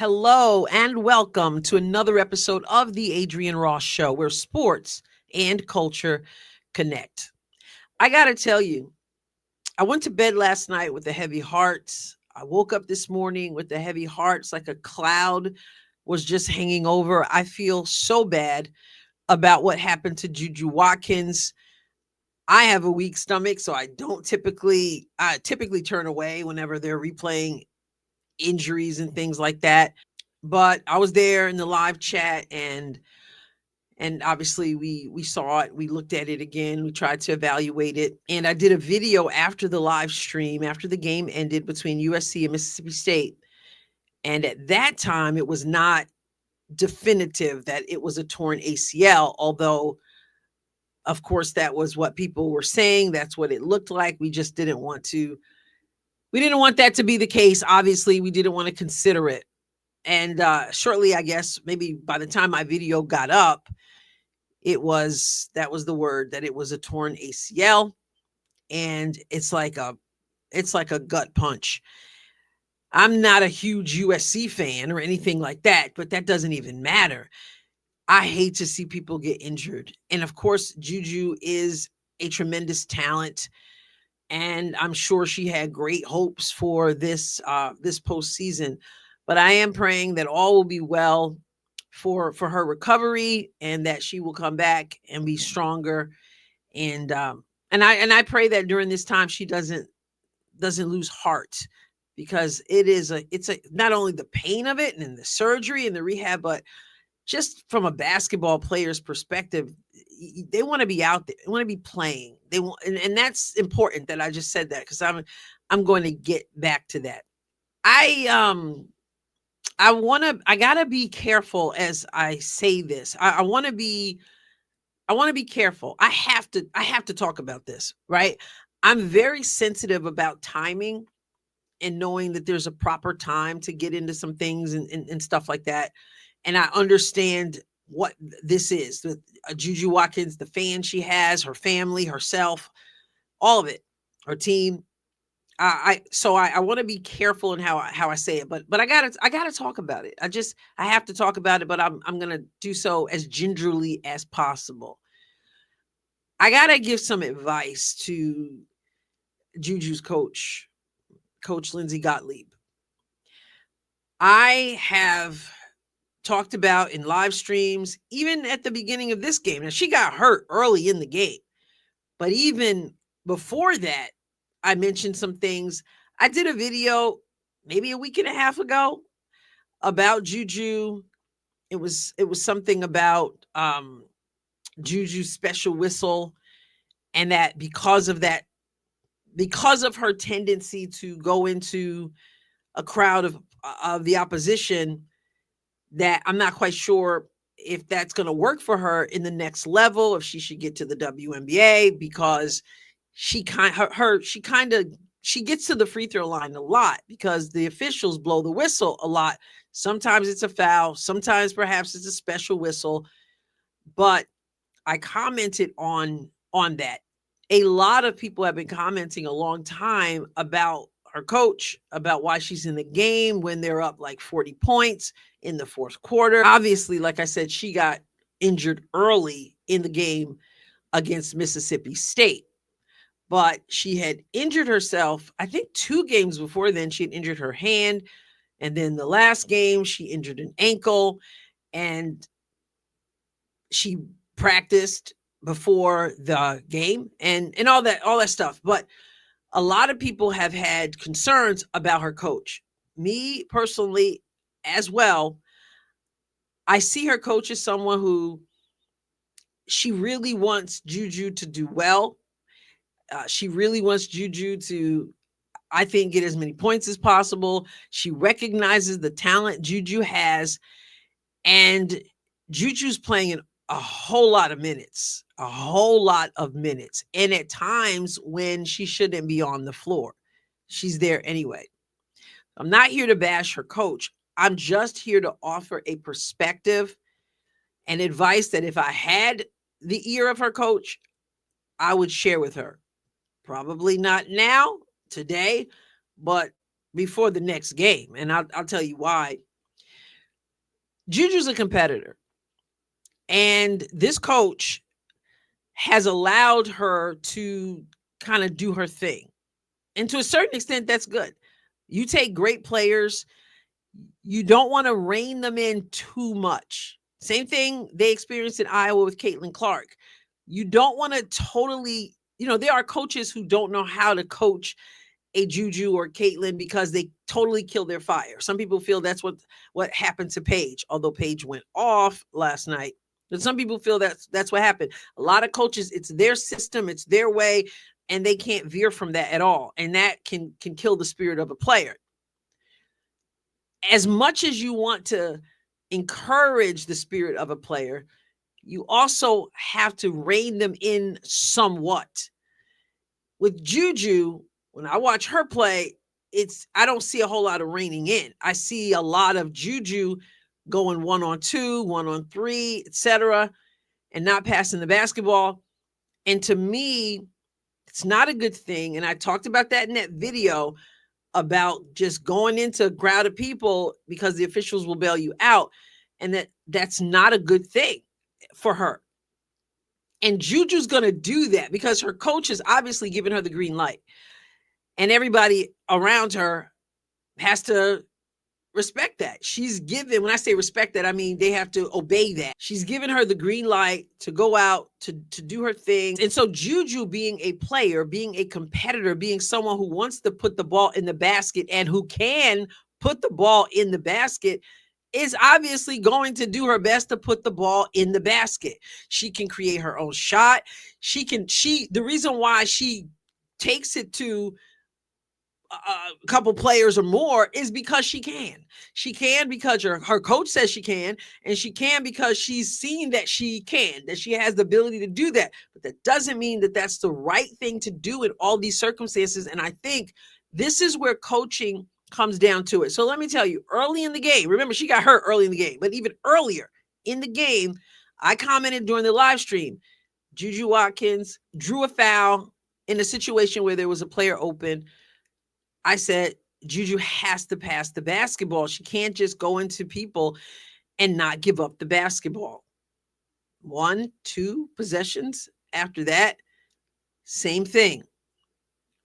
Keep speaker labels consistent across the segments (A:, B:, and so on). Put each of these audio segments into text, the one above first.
A: Hello and welcome to another episode of the Adrienne Ross Show, where sports and culture connect. I got to tell you, I went to bed last night with a heavy heart. I woke up this morning with a heavy heart. It's like a cloud was just hanging over. I feel so bad about what happened to JuJu Watkins. I have a weak stomach, so I typically turn away whenever they're replaying injuries and things like that. But I was there in the live chat, and obviously we saw it. We looked at it again. We tried to evaluate it. And I did a video after the live stream, after the game ended between USC and Mississippi State. And at that time, it was not definitive that it was a torn ACL, although of course that was what people were saying. That's what it looked like. We didn't want that to be the case. Obviously, we didn't want to consider it. And shortly, I guess, maybe by the time my video got up, that was the word, that it was a torn ACL. And it's like a gut punch. I'm not a huge USC fan or anything like that, but that doesn't even matter. I hate to see people get injured. And of course, JuJu is a tremendous talent. And I'm sure she had great hopes for this postseason. But I am praying that all will be well for her recovery, and that she will come back and be stronger. And I pray that during this time she doesn't lose heart, because it's not only the pain of it and the surgery and the rehab, but just from a basketball player's perspective, they want to be out there. They want to be playing. They want, and that's important that I just said that, because I'm going to get back to that. I gotta be careful as I say this. I want to be careful. I have to talk about this, right? I'm very sensitive about timing and knowing that there's a proper time to get into some things and stuff like that. And I understand what this is. The JuJu Watkins, the fan she has, her family, herself, all of it, her team. I want to be careful in how I say it, but I gotta talk about it. I have to talk about it, but I'm gonna do so as gingerly as possible. I gotta give some advice to JuJu's coach, Coach Lindsay Gottlieb. I have talked about in live streams, even at the beginning of this game. Now, she got hurt early in the game, but even before that, I mentioned some things. I did a video maybe a week and a half ago about JuJu. It was something about JuJu's special whistle, and that because of her tendency to go into a crowd of the opposition, that I'm not quite sure if that's going to work for her in the next level, if she should get to the WNBA, because she gets to the free throw line a lot because the officials blow the whistle a lot. Sometimes it's a foul, sometimes perhaps it's a special whistle. But I commented on that. A lot of people have been commenting a long time about her coach, about why she's in the game when they're up like 40 points in the fourth quarter. Obviously, like I said, she got injured early in the game against Mississippi State, but she had injured herself. I think 2 games before then, she had injured her hand. And then the last game, she injured an ankle, and she practiced before the game and all that stuff. But a lot of people have had concerns about her coach. Me personally as well. I see her coach as someone who, she really wants JuJu to do well. She really wants JuJu to, I think, get as many points as possible. She recognizes the talent JuJu has, and JuJu's playing in a whole lot of minutes. And at times when she shouldn't be on the floor, she's there anyway. I'm not here to bash her coach. I'm just here to offer a perspective and advice that if I had the ear of her coach, I would share with her. Probably not now, today, but before the next game. And I'll tell you why. JuJu's a competitor. And this coach has allowed her to kind of do her thing. And to a certain extent, that's good. You take great players, you don't want to rein them in too much. Same thing they experienced in Iowa with Caitlin Clark. You don't want to totally, there are coaches who don't know how to coach a JuJu or Caitlin because they totally kill their fire. Some people feel that's what happened to Paige, although Paige went off last night. But some people feel that's what happened. A lot of coaches, it's their system, it's their way, and they can't veer from that at all. And that can kill the spirit of a player. As much as you want to encourage the spirit of a player, you also have to rein them in somewhat. With JuJu, when I watch her play, I don't see a whole lot of reining in. I see a lot of JuJu going 1-on-2, 1-on-3, etc., and not passing the basketball. And to me, it's not a good thing. And I talked about that in that video about just going into a crowd of people because the officials will bail you out. And that's not a good thing for her. And JuJu's going to do that because her coach has obviously given her the green light. And everybody around her has to respect that. She's given, when I say respect that, I mean they have to obey that. She's given her the green light to go out, to do her thing. And so JuJu, being a player, being a competitor, being someone who wants to put the ball in the basket and who can put the ball in the basket, is obviously going to do her best to put the ball in the basket. She can create her own shot. The reason why she takes it to a couple players or more is because she can. She can because her coach says she can, and she can because she's seen that she can, that she has the ability to do that. But that doesn't mean that that's the right thing to do in all these circumstances. And I think this is where coaching comes down to it. So let me tell you, early in the game, remember she got hurt early in the game, but even earlier in the game, I commented during the live stream, JuJu Watkins drew a foul in a situation where there was a player open. I said, JuJu has to pass the basketball. She can't just go into people and not give up the basketball. 1, 2 possessions after that, same thing.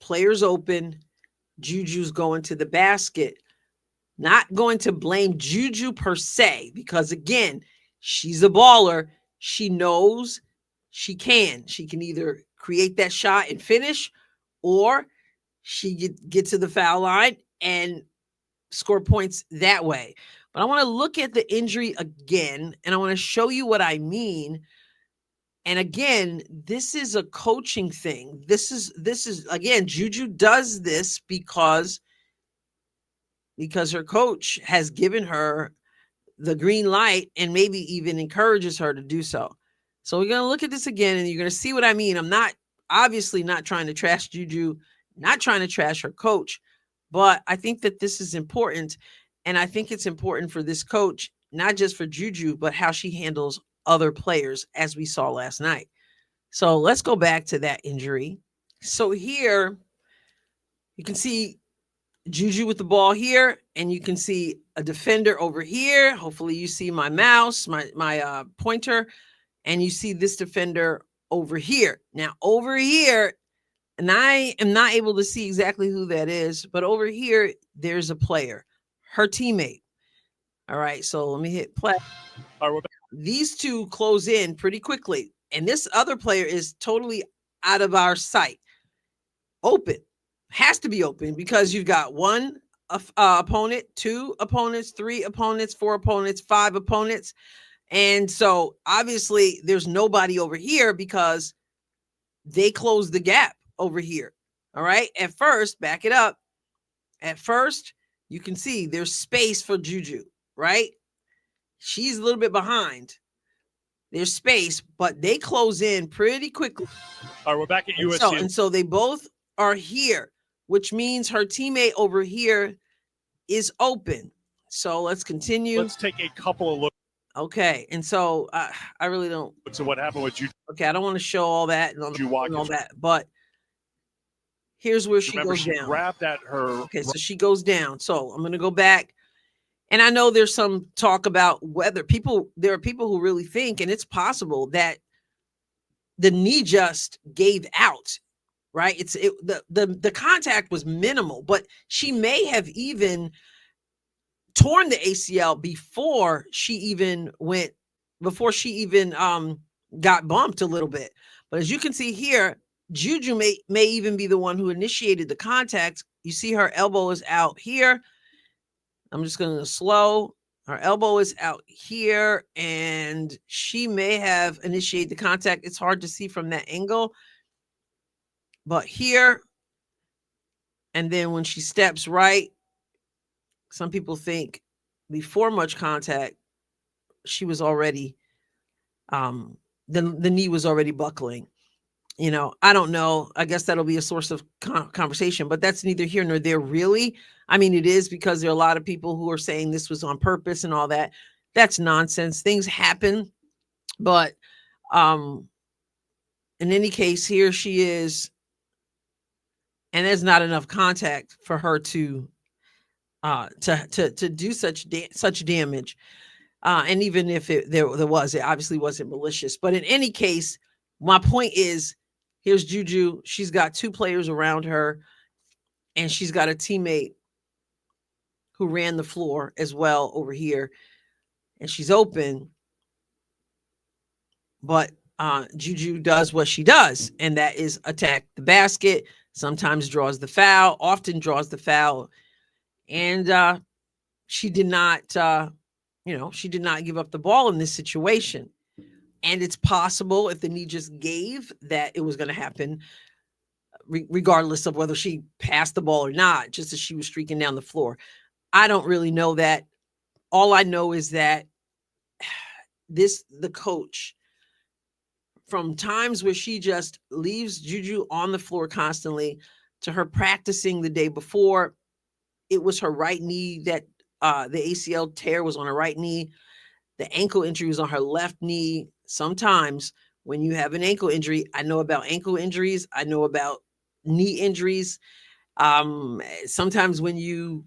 A: Players open, JuJu's going to the basket. Not going to blame JuJu per se, because again, she's a baller. She knows she can. She can either create that shot and finish, or she get to the foul line and score points that way. But I want to look at the injury again, and I want to show you what I mean. And again, this is a coaching thing. This is again, JuJu does this because her coach has given her the green light and maybe even encourages her to do so. So we're going to look at this again, and you're going to see what I mean. I'm obviously not trying to trash JuJu, not trying to trash her coach, but I think that this is important. And I think it's important for this coach, not just for JuJu, but how she handles other players, as we saw last night. So let's go back to that injury. So here you can see JuJu with the ball here, and you can see a defender over here. Hopefully you see my mouse, my pointer, and you see this defender over here. Now over here, and I am not able to see exactly who that is, but over here, there's a player, her teammate. All right, so let me hit play. These two close in pretty quickly, and this other player is totally out of our sight. Open. Has to be open because you've got 1 opponent, 2 opponents, 3 opponents, 4 opponents, 5 opponents. And so obviously there's nobody over here because they closed the gap over here. All right. At first, back it up. At first, you can see there's space for JuJu, right? She's a little bit behind. There's space, but they close in pretty quickly.
B: All right, we're back at USC.
A: And so they both are here, which means her teammate over here is open. So let's continue.
B: Let's take a couple of looks.
A: Okay. And so I really don't.
B: So what happened with JuJu?
A: Okay. I don't want to show all that and all that, but here's where she goes down.
B: Grabbed at her.
A: Okay. So she goes down. So I'm going to go back And I know there's some talk about whether there are people who really think, and it's possible that the knee just gave out, right? The contact was minimal, but she may have even torn the ACL before she even got bumped a little bit. But as you can see here, JuJu may even be the one who initiated the contact. You see her elbow is out here. I'm just going to slow. Her elbow is out here, and she may have initiated the contact. It's hard to see from that angle, but here, and then when she steps right, some people think before much contact, she was already, the knee was already buckling. I don't know. I guess that'll be a source of conversation, but that's neither here nor there, really. I mean, it is, because there are a lot of people who are saying this was on purpose and all that. That's nonsense. Things happen. But in any case, here she is, and there's not enough contact for her to do such damage. And even if there was, it obviously wasn't malicious. But in any case, my point is, here's JuJu. She's got two players around her, and she's got a teammate who ran the floor as well over here, and she's open. But JuJu does what she does, and that is attack the basket. Sometimes draws the foul, often draws the foul, and she did not. She did not give up the ball in this situation. And it's possible, if the knee just gave, that it was going to happen regardless of whether she passed the ball or not, just as she was streaking down the floor. I don't really know that. All I know is that the coach, from times where she just leaves JuJu on the floor constantly, to her practicing the day before, it was her right knee that the ACL tear was on her right knee. The ankle injury was on her left knee. Sometimes when you have an ankle injury, I know about ankle injuries, I know about knee injuries. Sometimes when you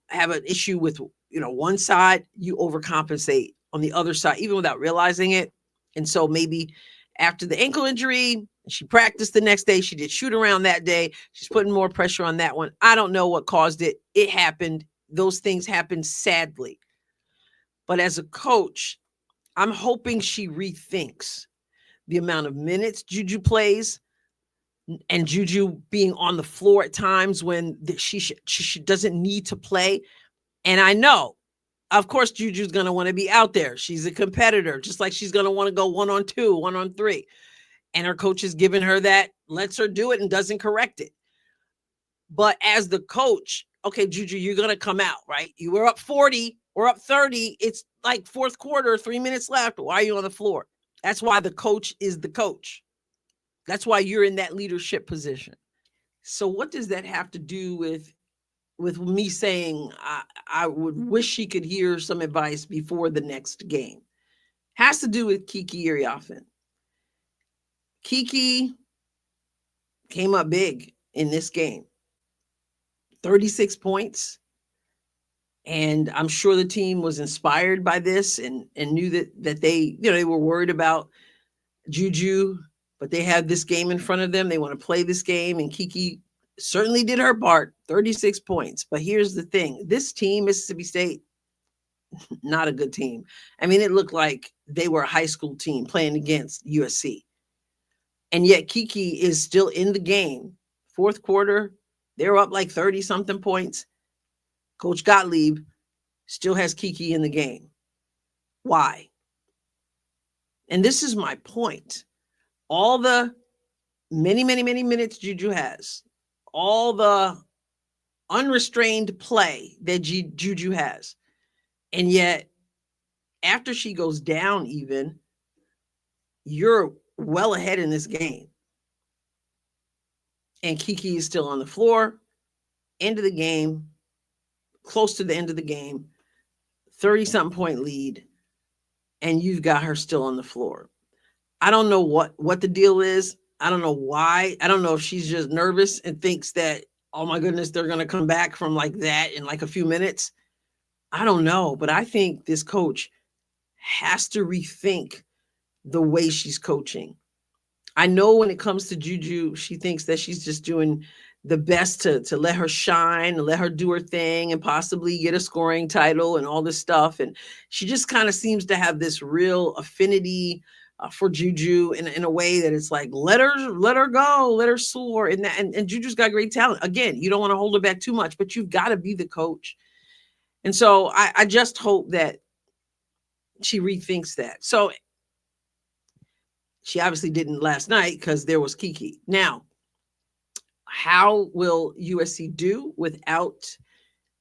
A: have an issue with, one side, you overcompensate on the other side, even without realizing it. And so maybe after the ankle injury, she practiced the next day, she did shoot around that day, she's putting more pressure on that one. I don't know what caused it. It happened. Those things happen, sadly. But as a coach, I'm hoping she rethinks the amount of minutes JuJu plays, and JuJu being on the floor at times when she doesn't need to play. And I know, of course, JuJu's going to want to be out there. She's a competitor, just like she's going to want to go 1-on-2, 1-on-3. And her coach is giving her that, lets her do it and doesn't correct it. But as the coach, okay, JuJu, you're going to come out, right? You were up 40 or up 30. It's like fourth quarter, 3 minutes left. Why are you on the floor? That's why the coach is the coach. That's why you're in that leadership position. So what does that have to do with me saying I would wish she could hear some advice before the next game? Has to do with Kiki Iriafen. Kiki came up big in this game. 36 points. And I'm sure the team was inspired by this and knew that they, they were worried about JuJu, but they had this game in front of them. They want to play this game, and Kiki certainly did her part, 36 points. But here's the thing. This team, Mississippi State, not a good team. I mean, it looked like they were a high school team playing against USC. And yet Kiki is still in the game. Fourth quarter, they're up like 30-something points. Coach Gottlieb still has Kiki in the game. Why? And this is my point. All the many minutes JuJu has, all the unrestrained play that JuJu has, and yet after she goes down even, you're well ahead in this game. And Kiki is still on the floor, end of the game, close to the end of the game, 30-something point lead, and you've got her still on the floor. I don't know what the deal is. I don't know why. I don't know if she's just nervous and thinks that, oh my goodness, they're going to come back from like that in like a few minutes. I don't know, but I think this coach has to rethink the way she's coaching. I know when it comes to JuJu, she thinks that she's just doing the best to let her shine and let her do her thing and possibly get a scoring title and all this stuff. And she just kind of seems to have this real affinity for JuJu in a way that it's like, let her go, let her soar. And JuJu's got great talent. Again, you don't want to hold her back too much, but you've got to be the coach. And so I just hope that she rethinks that. So she obviously didn't last night because there was Kiki. Now, how will USC do without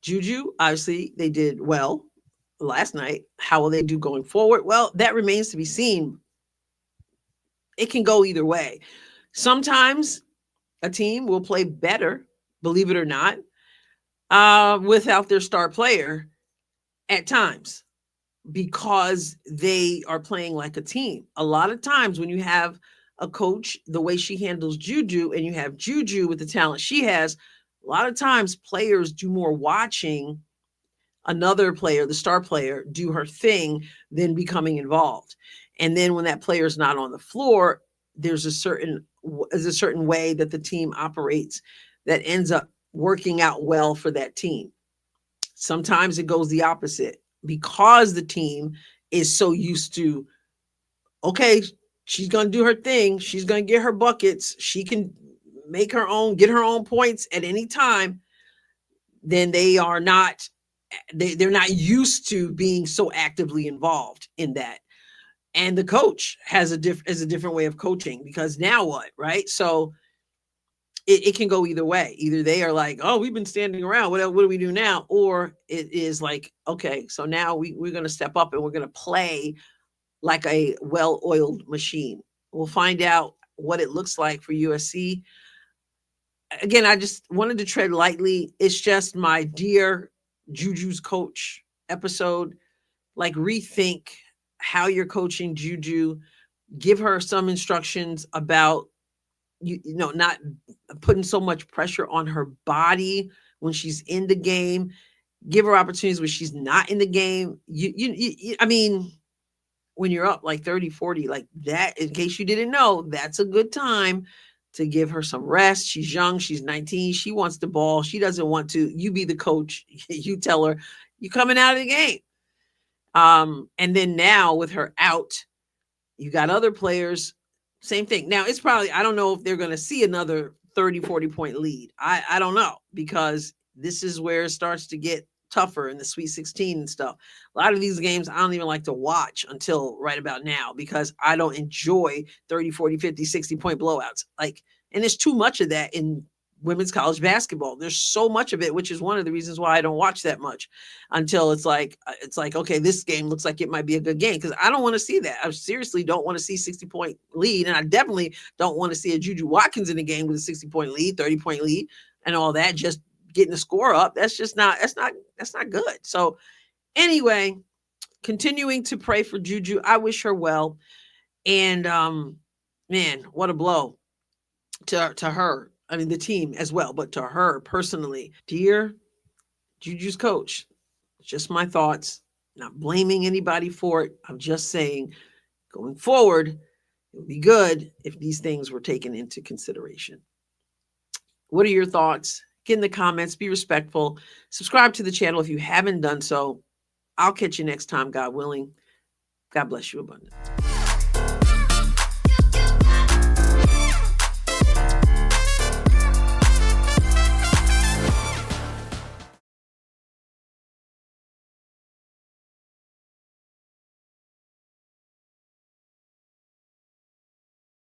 A: JuJu? Obviously, they did well last night. How will they do going forward? Well, that remains to be seen. It can go either way. Sometimes a team will play better, believe it or not, without their star player at times, because they are playing like a team. A lot of times when you have a coach, the way she handles JuJu, and you have JuJu with the talent she has, a lot of times players do more watching another player, the star player, do her thing than becoming involved. And then when that player is not on the floor, there's a certain way that the team operates that ends up working out well for that team. Sometimes it goes the opposite because the team is so used to, okay, she's going to do her thing. She's going to get her buckets. She can make her own, get her own points at any time. Then they're not used to being so actively involved in that. And the coach has a different way of coaching, because now what, right? So it can go either way. Either they are like, oh, we've been standing around. What do we do now? Or it is like, okay, so now we're going to step up and we're going to play like a well-oiled machine. We'll find out what it looks like for USC. Again, I just wanted to tread lightly. It's just my dear JuJu's coach episode. Like, rethink how you're coaching JuJu. Give her some instructions about not putting so much pressure on her body when she's in the game. Give her opportunities when she's not in the game. I mean, when you're up like 30, 40, like that, in case you didn't know, that's a good time to give her some rest. She's young. She's 19. She wants the ball. She doesn't want to. You be the coach. You tell her, you coming out of the game. And then now with her out, you got other players, same thing. Now it's probably, I don't know if they're going to see another 30, 40 point lead. I don't know, because this is where it starts to get tougher in the Sweet 16 and stuff. A lot of these games I don't even like to watch until right about now, because I don't enjoy 30, 40, 50, 60 point blowouts. Like, and there's too much of that in women's college basketball. There's so much of it, which is one of the reasons why I don't watch that much until it's like, okay, this game looks like it might be a good game, because I don't want to see that. I seriously don't want to see 60-point lead. And I definitely don't want to see a JuJu Watkins in the game with a 60-point lead, 30-point lead and all that, just getting the score up. That's not good. So anyway, continuing to pray for JuJu. I wish her well. And man, what a blow to her. I mean, the team as well, but to her personally. Dear JuJu's coach, just my thoughts, not blaming anybody for it. I'm just saying, going forward, it would be good if these things were taken into consideration. What are your thoughts? Get in the comments, be respectful. Subscribe to the channel if you haven't done so. I'll catch you next time, God willing. God bless you abundantly.